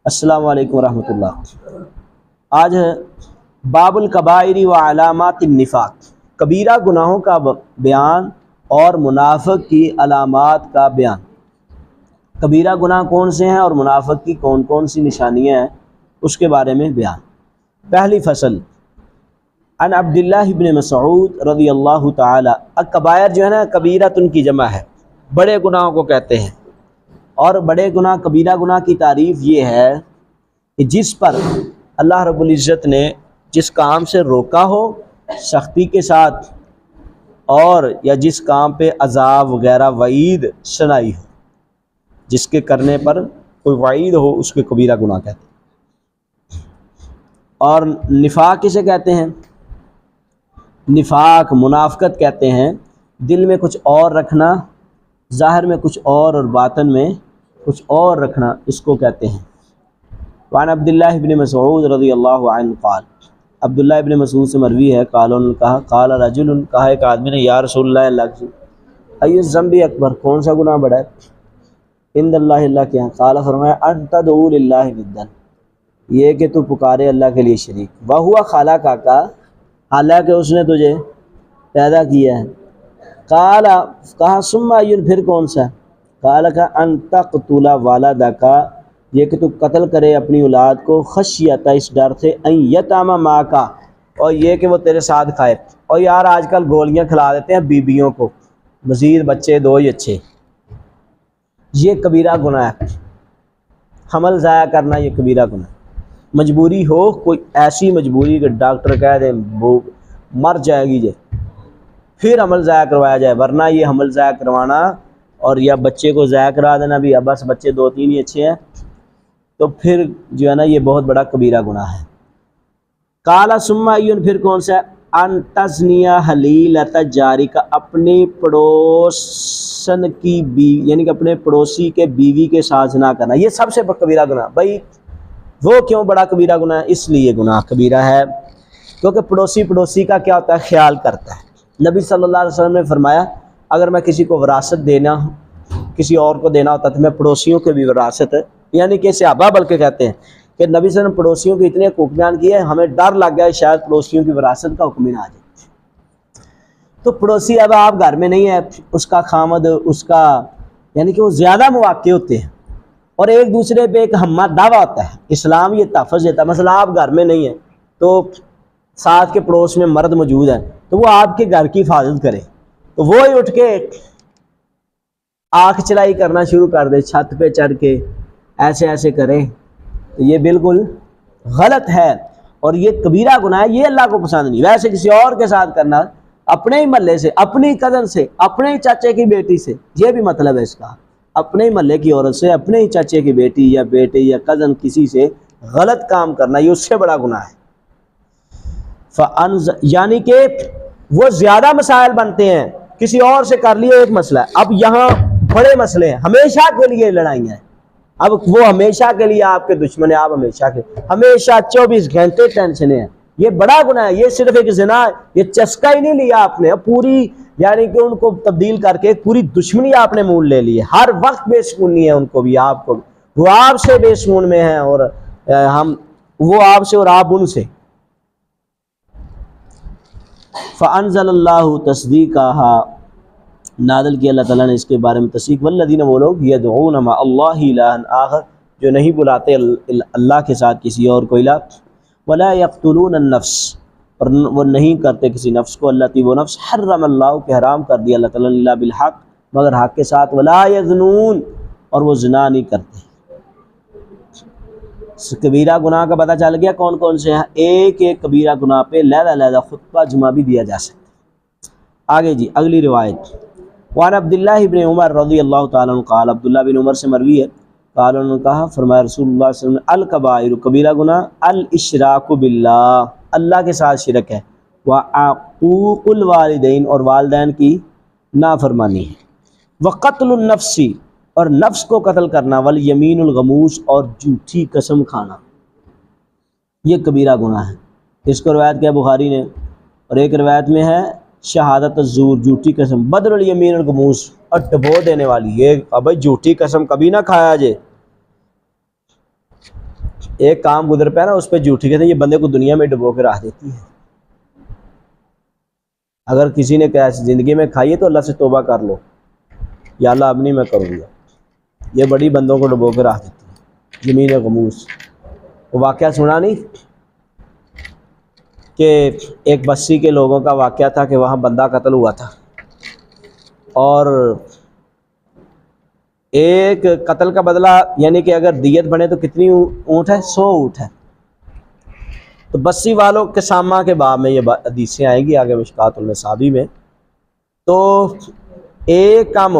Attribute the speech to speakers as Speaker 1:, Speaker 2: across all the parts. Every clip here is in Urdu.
Speaker 1: السلام علیکم ورحمۃ اللہ۔ آج ہے باب الکبائر و علامات النفاق، کبیرہ گناہوں کا بیان اور منافق کی علامات کا بیان۔ کبیرہ گناہ کون سے ہیں اور منافق کی کون کون سی نشانیاں ہیں اس کے بارے میں بیان۔ پہلی فصل، عن عبداللہ بن مسعود رضی اللہ تعالی، الکبائر جو ہے نا کبیرۃ کی جمع ہے، بڑے گناہوں کو کہتے ہیں۔ اور بڑے گناہ کبیرہ گناہ کی تعریف یہ ہے کہ جس پر اللہ رب العزت نے جس کام سے روکا ہو سختی کے ساتھ، اور یا جس کام پہ عذاب وغیرہ وعید سنائی ہو، جس کے کرنے پر کوئی وعید ہو، اس کے کبیرہ گناہ کہتے ہیں۔ اور نفاق کسے کہتے ہیں؟ نفاق منافقت کہتے ہیں، دل میں کچھ اور رکھنا، ظاہر میں کچھ اور باطن میں کچھ اور رکھنا، اس کو کہتے ہیں۔ وعن عبداللہ بن مسعود رضی اللہ عنہ قال، عبداللہ ابن مسعود سے مروی ہے، قال انہوں نے کہا، قال رجل، کہا ایک آدمی نے، یا رسول اللہ کی ای الذنب اکبر، کون سا گناہ بڑا ہے عند اللہ، اللہ کے ہاں؟ قال، فرمایا، ان تدعو للہ ندا، یہ کہ تو پکارے اللہ کے لیے شریک، وہو خلقک کا، حالانکہ اس نے تجھے پیدا کیا ہے۔ قال، کہا ثم ای، پھر کون سا؟ قال کا ان تقتل والدک، یہ کہ تو قتل کرے اپنی اولاد کو، خشیت، اس ڈر سے، ان یتام معک، اور یہ کہ وہ تیرے ساتھ کھائے۔ اور یار آج کل گولیاں کھلا دیتے ہیں بیویوں کو، مزید بچے دو ہی اچھے، یہ کبیرہ گناہ ہے۔ حمل ضائع کرنا یہ کبیرہ گناہ۔ مجبوری ہو، کوئی ایسی مجبوری کہ ڈاکٹر کہہ دے وہ مر جائے گی جے، پھر حمل ضائع کروایا جائے، ورنہ یہ حمل ضائع کروانا اور یا بچے کو ضائع کرا دینا بھی، اب بس بچے دو تین ہی اچھے ہیں، تو پھر جو ہے نا یہ بہت بڑا کبیرہ گناہ ہے۔ قال ثم ای، پھر کون سا؟ ان تزنی حلیلۃ جارک، اپنے پڑوسن کی بیوی، یعنی کہ اپنے پڑوسی کے بیوی کے ساتھ زنا کرنا، یہ سب سے کبیرہ گناہ۔ بھائی وہ کیوں بڑا کبیرہ گناہ ہے؟ اس لیے گناہ کبیرہ ہے کیونکہ پڑوسی کا کیا ہوتا ہے؟ خیال کرتا ہے۔ نبی صلی اللہ علیہ وسلم نے فرمایا، اگر میں کسی کو وراثت دینا، کسی اور کو دینا ہوتا تو میں پڑوسیوں کے بھی وراثت، یعنی کہ صحابہ بلکہ کہتے ہیں کہ نبی صلی اللہ علیہ وسلم پڑوسیوں کے اتنے حقوق بیان کیے، ہمیں ڈر لگ گیا شاید پڑوسیوں کی وراثت کا حکم ہی نہ آ جائے۔ تو پڑوسی اب آپ گھر میں نہیں ہے، اس کا خامد، اس کا یعنی کہ وہ زیادہ مواقع ہوتے ہیں اور ایک دوسرے پہ ایک ہمہ دعویٰ ہوتا ہے، اسلام یہ تحفظ دیتا ہے۔ مثلا آپ گھر میں نہیں ہیں تو ساتھ کے پڑوس میں مرد موجود ہے تو وہ آپ کے گھر کی حفاظت کرے، تو وہ ہی اٹھ کے آنکھ چلائی کرنا شروع کر دے، چھت پہ چڑھ کے ایسے ایسے کرے، تو یہ بالکل غلط ہے اور یہ کبیرہ گناہ ہے، یہ اللہ کو پسند نہیں۔ ویسے کسی اور کے ساتھ کرنا، اپنے ہی محلے سے، اپنی کزن سے، اپنے ہی چاچے کی بیٹی سے، یہ بھی مطلب ہے اس کا، اپنے ہی محلے کی عورت سے، اپنے ہی چاچے کی بیٹی یا بیٹے یا کزن کسی سے غلط کام کرنا، یہ اس سے بڑا گناہ ہے۔ یعنی کہ وہ زیادہ مسائل بنتے ہیں، کسی اور سے کر لیے ایک مسئلہ ہے، اب یہاں بڑے مسئلے ہیں، ہمیشہ کے لیے لڑائیاں ہیں، اب وہ ہمیشہ کے لیے آپ کے دشمن ہیں، آپ ہمیشہ 24 گھنٹے ٹینشنیں ہیں، یہ بڑا گناہ ہے۔ یہ صرف ایک زنا، یہ چسکا ہی نہیں لیا آپ نے، پوری یعنی کہ ان کو تبدیل کر کے پوری دشمنی آپ نے مول لے لی ہے، ہر وقت بے سکونی ہے ان کو بھی، آپ کو بھی، وہ آپ سے بے سکون میں ہیں اور وہ آپ سے اور آپ ان سے۔ فانزل اللہ تصدیقها، نازل کیا اللہ تعالیٰ نے اس کے بارے میں تصدیق، والذین، وہ لوگ، یدعون مع اللہ الہا آخر، جو نہیں بلاتے اللہ کے ساتھ کسی اور کو الہ، ولا یقتلون النفس، اور وہ نہیں کرتے کسی نفس کو، التی، وہ نفس، حرم اللہ، کہ حرام کر دیا اللہ تعالیٰ نے، الا بالحق، مگر حق کے ساتھ، ولا یزنون، اور وہ زنا نہیں کرتے۔ کبیرہ گناہ کا پتہ چل گیا کون کون سے ہیں، ایک ایک کبیرہ گناہ پہ علیحدہ علیحدہ خطبہ جمعہ بھی دیا جا سکتا ہے۔ آگے جی اگلی روایت، وعن عبداللہ بن عمر رضی اللہ تعالیٰ عنہ قال، عبداللہ بن عمر سے مروی ہے، قال انہوں نے کہا، فرمایا رسول اللہ صلی اللہ علیہ وسلم، الکبائر، کبیرہ گناہ، الاشراک باللہ، اللہ کے ساتھ شرک ہے، وعقوق الوالدین، اور والدین کی نافرمانی ہے، وقتل النفس، اور نفس کو قتل کرنا، والیمین الغموس، اور جھوٹی قسم کھانا، یہ کبیرہ گناہ ہے۔ اس کو روایت کیا بخاری نے، اور ایک روایت میں ہے شہادت الزور، جھوٹی قسم، بدر الیمین الغموس، اور ڈبو دینے والی، یہ اب جھوٹی قسم کبھی نہ کھایا جے۔ ایک کام گزر پہ نا اس پہ جھوٹی کہتے ہیں، یہ بندے کو دنیا میں ڈبو کے رکھ دیتی ہے۔ اگر کسی نے زندگی میں کھائی ہے تو اللہ سے توبہ کر لو، یا اللہ اب نہیں میں کروں گا، یہ بڑی بندوں کو ڈبو کے رکھ دیتی ہے۔ زمین غموس، وہ واقعہ سنا نہیں کہ ایک بستی کے لوگوں کا واقعہ تھا کہ وہاں بندہ قتل ہوا تھا، اور ایک قتل کا بدلہ یعنی کہ اگر دیت بنے تو کتنی اونٹ ہے؟ 100 اونٹ ہے۔ تو بستی والوں کے سامہ کے باب میں یہ حدیثیں آئیں گی آگے مشکات المصابیح میں۔ تو ایک کام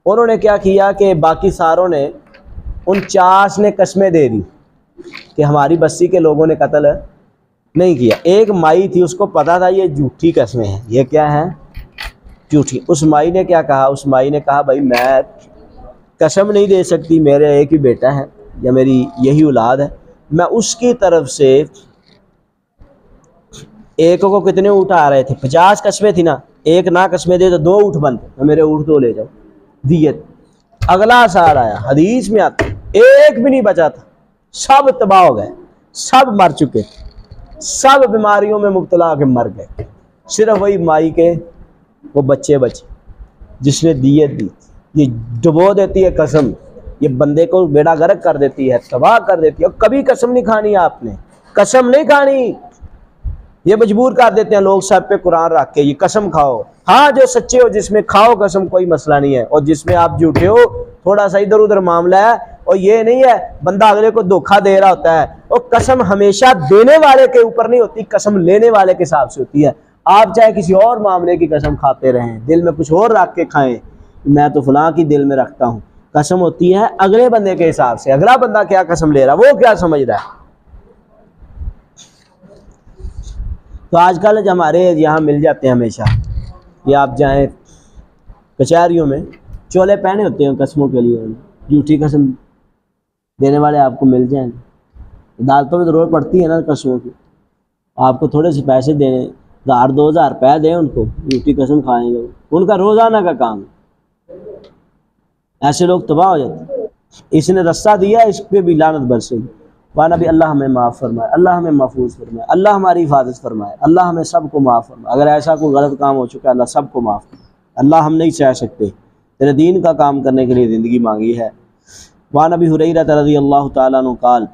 Speaker 1: انہوں نے کیا کیا کہ باقی ساروں نے 49 نے قسمیں دے دی کہ ہماری بستی کے لوگوں نے قتل نہیں کیا۔ ایک مائی تھی، اس کو پتا تھا یہ جھوٹی قسمیں ہیں، یہ کیا ہیں؟ جھوٹی۔ اس مائی نے کیا کہا؟ اس مائی نے کہا بھائی میں قسم نہیں دے سکتی، میرے ایک ہی بیٹا ہے یا میری یہی اولاد ہے، میں اس کی طرف سے ایک کو کتنے اونٹ آ رہے تھے؟ 50 قسمیں تھی نا، ایک نہ قسمیں دے تو 2 اونٹ بنتے، میرے اونٹ 2 لے جاؤ دیت۔ اگلا سال آیا، حدیث میں آتا ایک بھی نہیں بچا تھا، سب تباہ ہو گئے، سب مر چکے، سب بیماریوں میں مبتلا کے مر گئے، صرف وہی مائی کے وہ بچے بچے جس نے دیت دی۔ یہ ڈبو دیتی ہے قسم، یہ بندے کو بیڑا غرق کر دیتی ہے، تباہ کر دیتی ہے۔ اور کبھی قسم نہیں کھانی، آپ نے قسم نہیں کھانی، یہ مجبور کر دیتے ہیں لوگ سر پہ قرآن رکھ کے یہ قسم کھاؤ۔ ہاں جو سچے ہو جس میں کھاؤ قسم، کوئی مسئلہ نہیں ہے، اور جس میں آپ جھوٹے ہو تھوڑا سا ادھر ادھر معاملہ ہے، اور یہ نہیں ہے بندہ اگلے کو دھوکہ دے رہا ہوتا ہے۔ اور قسم ہمیشہ دینے والے کے اوپر نہیں ہوتی، قسم لینے والے کے حساب سے ہوتی ہے۔ آپ چاہے کسی اور معاملے کی قسم کھاتے رہیں، دل میں کچھ اور رکھ کے کھائیں، میں تو فلاں کی دل میں رکھتا ہوں، قسم ہوتی ہے اگلے بندے کے حساب سے، اگلا بندہ کیا قسم لے رہا ہے، وہ کیا سمجھ رہا ہے۔ تو آج کل ہمارے یہاں مل جاتے ہیں ہمیشہ، یا آپ جائیں کچہریوں میں چولے پہنے ہوتے ہیں قسموں کے لیے، جھوٹی قسم دینے والے آپ کو مل جائیں گے۔ عدالتوں میں ضرورت پڑتی ہے نا قسموں کی، آپ کو تھوڑے سے پیسے دینے، 1000-2000 روپے دیں ان کو، جھوٹی قسم کھائیں گے، ان کا روزانہ کا کام۔ ایسے لوگ تباہ ہو جاتے ہیں۔ اس نے رستہ دیا، اس پہ بھی لعنت برسے گی۔ وانا بھی اللہ ہمیں معاف فرمائے، اللہ ہمیں محفوظ فرمائے، اللہ ہماری حفاظت فرمائے، اللہ ہمیں سب کو معاف فرمائے۔ اگر ایسا کوئی غلط کام ہو چکا ہے، اللہ سب کو معاف فرمائے۔ اللہ ہم نہیں سہ سکتے، تیرے دین کا کام کرنے کے لیے زندگی مانگی ہے۔ وعن ابی ہریرہ رضی اللہ تعالیٰ عنہ قال،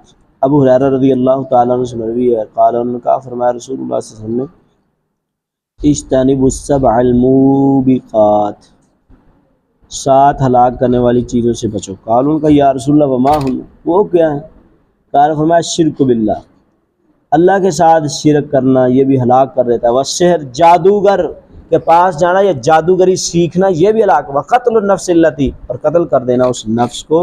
Speaker 1: ابو ہریرہ رضی اللہ تعالیٰ عنہ سے مروی ہے، قال انہوں نے کہا، فرمایا رسول اللہ صلی اللہ علیہ وسلم نے، اجتنبوا السبع الموبقات، 7 ہلاک کرنے والی چیزوں سے بچو۔ قال ان کا یا رسول اللہ وما ہن، وہ کیا ہے؟ قال فرمایا شرک باللہ، اللہ کے ساتھ شرک کرنا یہ بھی ہلاک کر دیتا ہے، والسحر، جادوگر کے پاس جانا یا جادوگری سیکھنا یہ بھی ہلاک، وقتل النفس التی، اور قتل کر دینا اس نفس کو،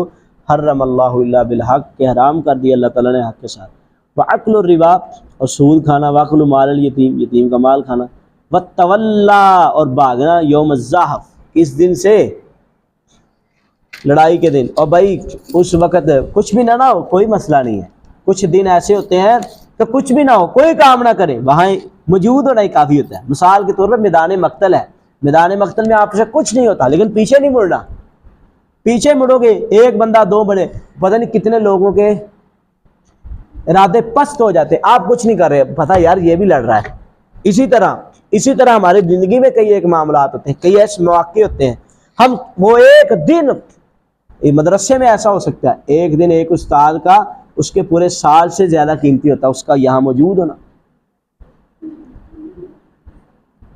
Speaker 1: حرم اللہ الا بالحق، کہ حرام کر دیا اللہ تعالیٰ نے حق کے ساتھ، واکل الربا، اور سود کھانا، واکل مال الیتیم، یتیم کا مال کھانا، وتولا، اور بھاگنا، یوم الزحف، کس دن سے؟ لڑائی کے دن۔ اور بھائی اس وقت کچھ بھی نہ ہو کوئی مسئلہ نہیں ہے، کچھ دن ایسے ہوتے ہیں کہ کچھ بھی نہ ہو، کوئی کام نہ کرے، وہاں موجود ہونا ہی کافی ہوتا ہے۔ مثال کے طور پر میدان مقتل ہے، میدان مقتل میں آپ سے کچھ نہیں ہوتا لیکن پیچھے نہیں مڑنا، پیچھے مڑو گے ایک بندہ 2 بڑے، پتہ نہیں کتنے لوگوں کے ارادے پست ہو جاتے، آپ کچھ نہیں کر رہے، پتہ یار یہ بھی لڑ رہا ہے۔ اسی طرح ہماری زندگی میں کئی ایک معاملات ہوتے ہیں، کئی ایسے مواقع ہوتے ہیں، ہم وہ ایک دن مدرسے میں ایسا ہو سکتا ہے، ایک دن ایک استاد کا اس کے پورے سال سے زیادہ قیمتی ہوتا ہے اس کا یہاں موجود ہونا،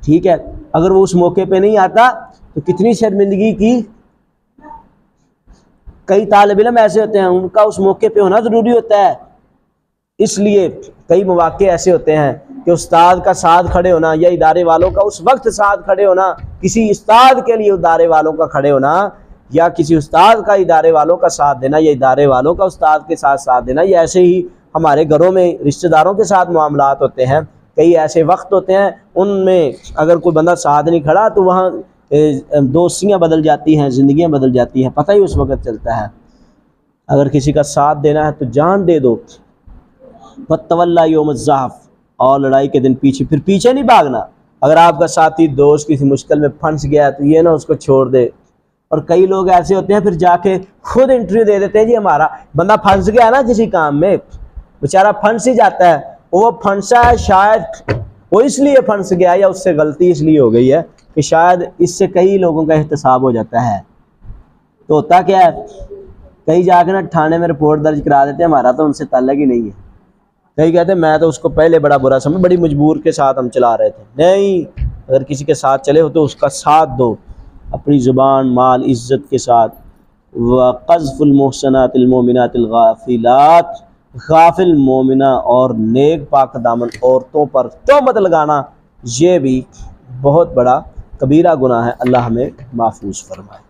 Speaker 1: ٹھیک ہے۔ اگر وہ اس موقع پہ نہیں آتا تو کتنی شرمندگی کی۔ کئی طالب علم ایسے ہوتے ہیں ان کا اس موقع پہ ہونا ضروری ہوتا ہے، اس لیے کئی مواقع ایسے ہوتے ہیں کہ استاد کا ساتھ کھڑے ہونا یا ادارے والوں کا اس وقت ساتھ کھڑے ہونا، کسی استاد کے لیے ادارے والوں کا کھڑے ہونا، یا کسی استاد کا ادارے والوں کا ساتھ دینا، یا ادارے والوں کا استاد کے ساتھ دینا، یا ایسے ہی ہمارے گھروں میں رشتہ داروں کے ساتھ معاملات ہوتے ہیں، کئی ایسے وقت ہوتے ہیں ان میں اگر کوئی بندہ ساتھ نہیں کھڑا تو وہاں دوستیاں بدل جاتی ہیں، زندگیاں بدل جاتی ہیں، پتہ ہی اس وقت چلتا ہے۔ اگر کسی کا ساتھ دینا ہے تو جان دے دو۔ وَتَوَلَّا یوم الزحف، اور لڑائی کے دن پھر پیچھے نہیں بھاگنا۔ اگر آپ کا ساتھی دوست کسی مشکل میں پھنس گیا تو یہ نہ اس کو چھوڑ دے اور کئی لوگ ایسے ہوتے ہیں پھر جا کے خود انٹرویو دے دیتے ہیں، جی ہمارا بندہ پھنس گیا نا کسی کام میں، بیچارہ پھنس ہی جاتا ہے، وہ پھنسا ہے شاید وہ اس لیے پھنس گیا یا اس سے غلطی اس لیے ہو گئی ہے کہ شاید اس سے کئی لوگوں کا احتساب ہو جاتا ہے، تو ہوتا کیا ہے کئی جا کے نا تھانے میں رپورٹ درج کرا دیتے ہیں ہمارا تو ان سے تعلق ہی نہیں ہے، کئی کہتے ہیں میں تو اس کو پہلے بڑا برا سمجھ، بڑی مجبور کے ساتھ ہم چلا رہے تھے، نہیں، اگر کسی کے ساتھ چلے ہو تو اس کا ساتھ دو اپنی زبان مال عزت کے ساتھ۔ وقذف المحصنات المؤمنات الغافلات، غافل مومنہ اور نیک پاک دامن عورتوں پر تہمت لگانا یہ بھی بہت بڑا کبیرہ گناہ ہے، اللہ ہمیں محفوظ فرمائے۔